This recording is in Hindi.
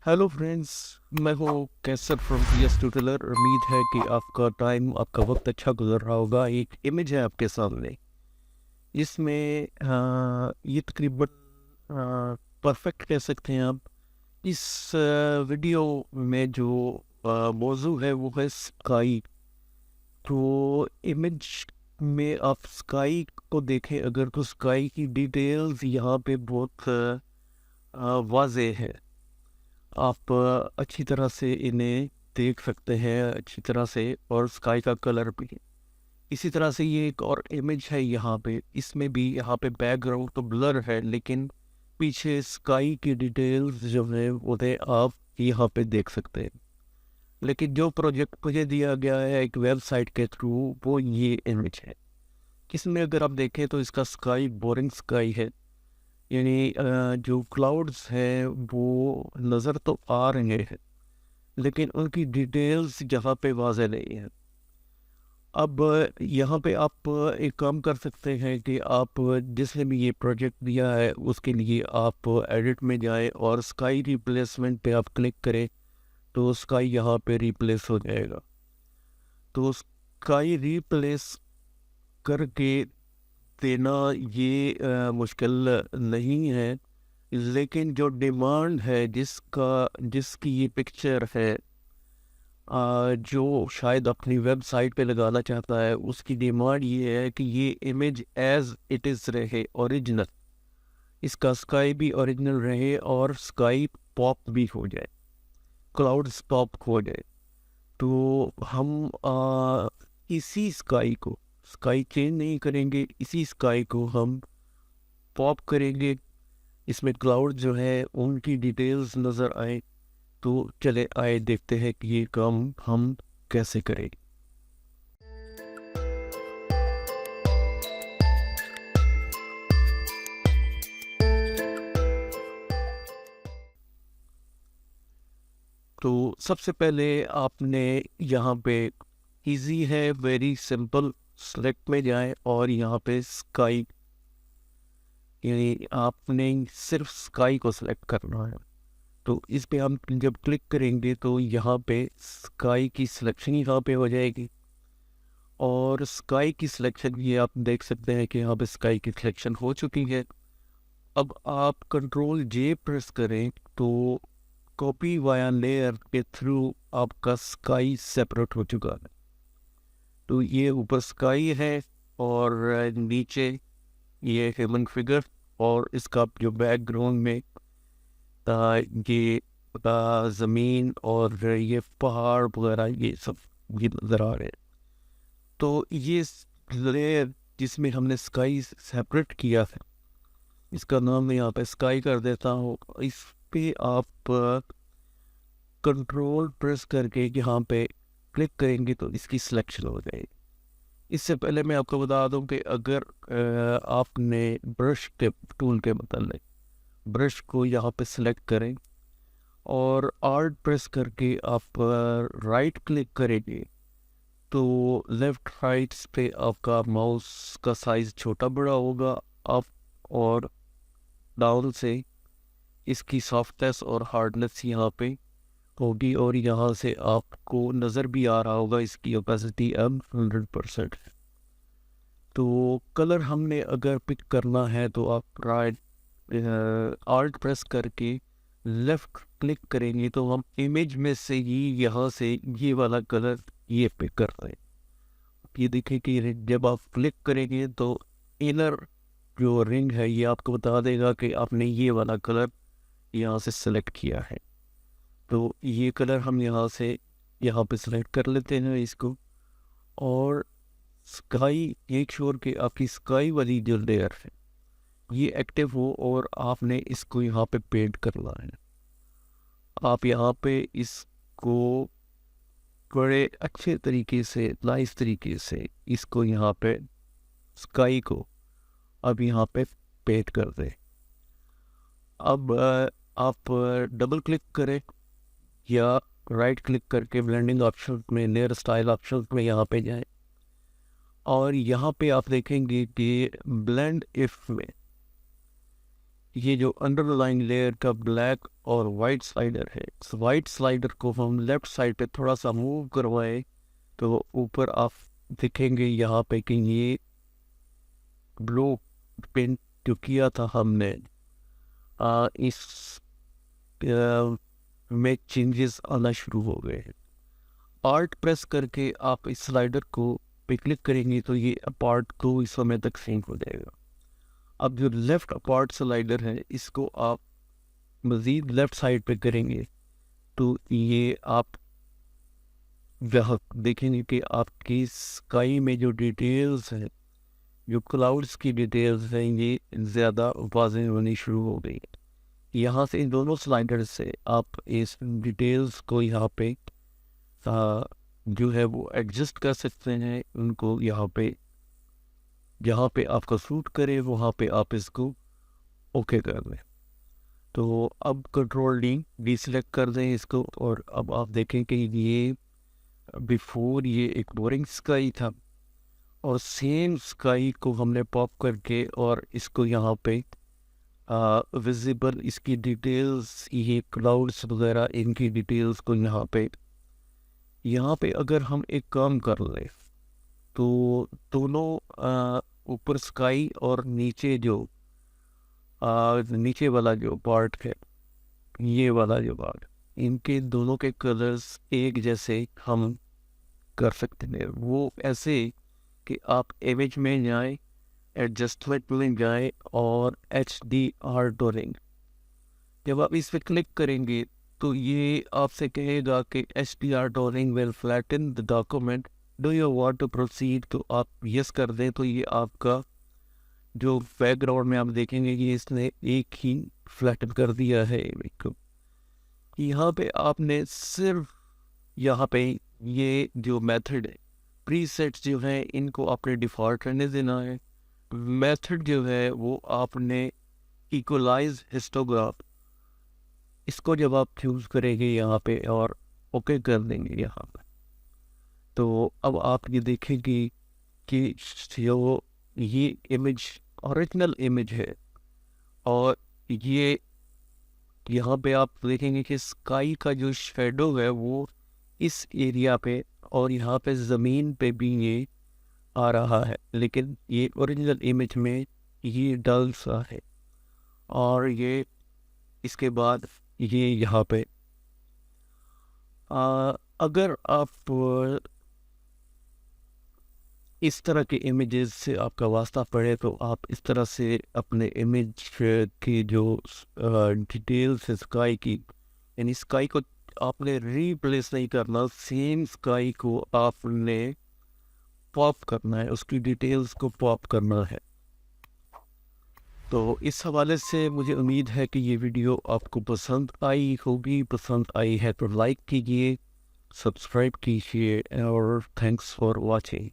Hello friends. मैं हूँ कैसर फ्रॉम PS ट्यूटोरियल। उम्मीद है कि आपका टाइम, आपका वक्त अच्छा गुजर रहा होगा। एक इमेज है आपके सामने। इसमें ये तकरीबन परफेक्ट कह सकते हैं आप। इस वीडियो में जो मौजू है वो है स्काई। तो इमेज में आप स्काई को देखें अगर, तो स्काई की डिटेल्स यहाँ पे बहुत वाज़े है। आप अच्छी तरह से इन्हें देख सकते हैं अच्छी तरह से, और स्काई का कलर भी। इसी तरह से ये एक और इमेज है यहाँ पे। इसमें भी यहाँ पे बैकग्राउंड तो ब्लर है, लेकिन पीछे स्काई की डिटेल्स जो है उन्हें आप यहाँ पे देख सकते हैं। लेकिन जो प्रोजेक्ट मुझे दिया गया है एक वेबसाइट के थ्रू, वो ये इमेज है। इसमें अगर आप देखें तो इसका स्काई बोरिंग स्काई है। यानी जो क्लाउड्स हैं वो नज़र तो आ रहे हैं, लेकिन उनकी डिटेल्स यहाँ पे वाज़े नहीं है। अब यहाँ पे आप एक काम कर सकते हैं कि आप जिसने भी ये प्रोजेक्ट दिया है उसके लिए आप एडिट में जाएं और स्काई रिप्लेसमेंट पे आप क्लिक करें, तो स्काई यहाँ पे रिप्लेस हो जाएगा। तो स्काई रिप्लेस करके देना ये मुश्किल नहीं है, लेकिन जो डिमांड है जिसकी ये पिक्चर है, जो शायद अपनी वेबसाइट पे लगाना चाहता है, उसकी डिमांड ये है कि ये इमेज एज इट इज़ रहे, ओरिजिनल। इसका स्काई भी ओरिजिनल रहे और स्काई पॉप भी हो जाए, क्लाउड्स पॉप हो जाए। तो हम इसी स्काई चेंज नहीं करेंगे, इसी स्काई को हम पॉप करेंगे। इसमें क्लाउड जो है उनकी डिटेल्स नज़र आए। तो चले आए देखते हैं कि ये काम हम कैसे करें। तो सबसे पहले आपने यहाँ पे, इजी है, वेरी सिंपल, सेलेक्ट में जाएं और यहाँ पे स्काई, यानी आपने सिर्फ स्काई को सेलेक्ट करना है। तो इस पे हम जब क्लिक करेंगे तो यहाँ पे स्काई की सिलेक्शन यहाँ पे हो जाएगी। और स्काई की सिलेक्शन ये आप देख सकते हैं कि यहाँ पे स्काई की सिलेक्शन हो चुकी है। अब आप Ctrl J प्रेस करें तो कॉपी वाया लेयर के थ्रू आपका स्काई सेपरेट हो चुका है। तो ये ऊपर स्काई है और नीचे ये ह्यूमन फिगर, और इसका जो बैकग्राउंड में ये ज़मीन और ये पहाड़ वगैरह ये सब ये नज़र आ रहे हैं। तो ये लेयर जिसमें हमने स्काई सेपरेट किया था, इसका नाम मैं यहाँ पे स्काई कर देता हूँ। इस पे आप कंट्रोल प्रेस करके यहाँ पे क्लिक करेंगे तो इसकी सिलेक्शन हो जाएगी। इससे पहले मैं आपको बता दूं कि अगर आपने ब्रश के टूल के बदले ब्रश को यहाँ पे सिलेक्ट करें और आर्ट प्रेस करके आप राइट क्लिक करेंगे, तो लेफ़्ट राइट पे आपका माउस का साइज़ छोटा बड़ा होगा। अप और डाउन से इसकी सॉफ्टनेस और हार्डनेस यहाँ पे होगी, और यहाँ से आपको नज़र भी आ रहा होगा इसकी ओपेसिटी अब 100% है। तो कलर हमने अगर पिक करना है तो आप राइट आल्ट प्रेस करके लेफ़्ट क्लिक करेंगे तो हम इमेज में से ही यहाँ से ये वाला कलर ये पिक कर रहे हैं। ये देखिए कि जब आप क्लिक करेंगे तो इनर जो रिंग है ये आपको बता देगा कि आपने ये वाला कलर यहाँ से सेलेक्ट किया है। तो ये कलर हम यहाँ पे सेलेक्ट कर लेते हैं इसको, और स्काई एक श्योर के आपकी स्काई वाली जो लेयर है ये एक्टिव हो, और आपने इसको यहाँ पे पेंट करना है। आप यहाँ पे इसको बड़े अच्छे तरीके से, नाइस तरीके से इसको यहाँ पे स्काई को अब यहाँ पे पेंट कर दें। अब आप डबल क्लिक करें या राइट क्लिक करके ब्लेंडिंग ऑप्शन में, लेयर स्टाइल ऑप्शन में यहाँ पे जाएं, और यहाँ पे आप देखेंगे कि ब्लेंड इफ में ये जो अंडरलाइन लेयर का ब्लैक और वाइट स्लाइडर है, इस वाइट स्लाइडर को हम लेफ्ट साइड पे थोड़ा सा मूव करवाएं तो ऊपर आप देखेंगे यहाँ पे कि ये ब्लू पेंट जो किया था हमने इस में चेंजेस आना शुरू हो गए हैं। पार्ट प्रेस करके आप इस स्लाइडर को पे क्लिक करेंगे तो ये पार्ट को इस समय तक सिंक हो जाएगा। अब जो लेफ्ट पार्ट स्लाइडर है इसको आप मज़ीद लेफ्ट साइड पे करेंगे तो ये आप वहाँ देखेंगे कि आपकी स्काई में जो डिटेल्स हैं, जो क्लाउड्स की डिटेल्स हैं, ये ज़्यादा वाज़ेह होनी शुरू हो गई है। यहाँ से इन दोनों स्लाइडर से आप इस डिटेल्स को यहाँ पे जो है वो एडजस्ट कर सकते हैं, उनको यहाँ पे जहाँ पे आपका सूट करे वहाँ पे आप इसको ओके कर दें। तो अब कंट्रोल डी सिलेक्ट कर दें इसको और अब आप देखें कि ये बिफोर ये एक बोरिंग स्काई था और सेम स्काई को हमने पॉप करके और इसको यहाँ पे विजिबल इसकी डिटेल्स, ये क्लाउड्स वगैरह इनकी डिटेल्स को यहाँ पे अगर हम एक काम कर लें तो दोनों ऊपर स्काई और नीचे जो नीचे वाला जो पार्ट है, ये वाला जो पार्ट, इनके दोनों के कलर्स एक जैसे हम कर सकते हैं। वो ऐसे कि आप इमेज में जाएं, एडजस्टमेंट में जाएं और HDR टोनिंग, जब आप इस पर क्लिक करेंगे तो ये आपसे कहेगा कि HDR toning will flatten the document, do you want to proceed, तो आप यस कर दें तो ये आपका जो बैकग्राउंड में आप देखेंगे कि इसने एक ही फ्लैटन कर दिया है इमेज को। यहाँ पे आपने सिर्फ यहाँ पे ये जो मेथड है, प्रीसेट्स जो हैं इनको आपने डिफ़ॉल्ट रहने देना है। मेथड जो है वो आपने इक्वलाइज हिस्टोग्राफ, इसको जब आप चूज़ करेंगे यहाँ पे और ओके कर देंगे यहाँ पे, तो अब आप ये देखेंगे कि जो ये इमेज ओरिजिनल इमेज है और ये यहाँ पे आप देखेंगे कि स्काई का जो शेडो है वो इस एरिया पे और यहाँ पे ज़मीन पे भी ये आ रहा है, लेकिन ये ओरिजिनल इमेज में ये डल सा है। और ये इसके बाद ये यहाँ पे अगर आप इस तरह के इमेजेस से आपका वास्ता पड़े तो आप इस तरह से अपने इमेज की जो डिटेल्स है स्काई की, यानी स्काई को आपने रिप्लेस नहीं करना, सेम स्काई को आपने पॉप करना है, उसकी डिटेल्स को पॉप करना है। तो इस हवाले से मुझे उम्मीद है कि ये वीडियो आपको पसंद आई होगी। पसंद आई है तो लाइक कीजिए, सब्सक्राइब कीजिए और थैंक्स फॉर वॉचिंग।